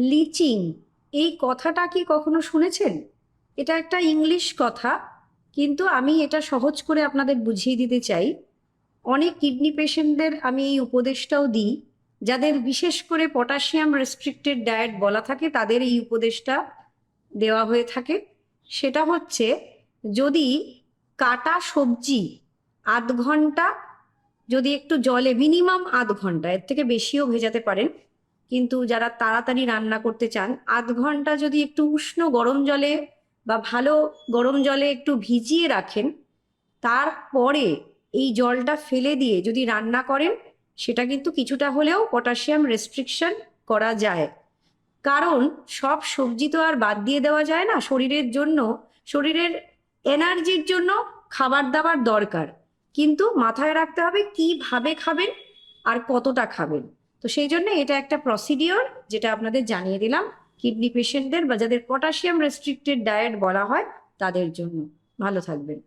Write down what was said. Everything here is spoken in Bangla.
লিচিং, এই কথাটা কি কখনো শুনেছেন? এটা একটা ইংলিশ কথা, কিন্তু আমি এটা সহজ করে আপনাদের বুঝিয়ে দিতে চাই। অনেক কিডনি পেশেন্টদের আমি এই উপদেশটাও দিই, যাদের বিশেষ করে পটাশিয়াম রেস্ট্রিক্টেড ডায়েট বলা থাকে তাদের এই উপদেশটা দেওয়া হয়ে থাকে। সেটা হচ্ছে, যদি কাটা সবজি আধ ঘন্টা, যদি একটু জলে মিনিমাম আধ ঘন্টা, এর থেকে বেশিও ভেজাতে পারেন, কিন্তু যারা তাড়াতাড়ি রান্না করতে চান, আধ ঘন্টা যদি একটু উষ্ণ গরম জলে বা ভালো গরম জলে একটু ভিজিয়ে রাখেন, তারপরে এই জলটা ফেলে দিয়ে যদি রান্না করেন, সেটা কিন্তু কিছুটা হলেও পটাশিয়াম রেস্ট্রিকশন করা যায়। কারণ সব সবজি তো আর বাদ দিয়ে দেওয়া যায় না। শরীরের জন্য, শরীরের এনার্জির জন্য খাবার দাবার দরকার, কিন্তু মাথায় রাখতে হবে কিভাবে খাবেন আর কতটা খাবেন। তো সেই জন্য এটা একটা প্রসিডিওর, যেটা আপনাদের জানিয়ে দিলাম কিডনি পেশেন্টদের বা যাদের পটাশিয়াম রেস্ট্রিক্টেড ডায়েট বলা হয় তাদের জন্য। ভালো থাকবেন।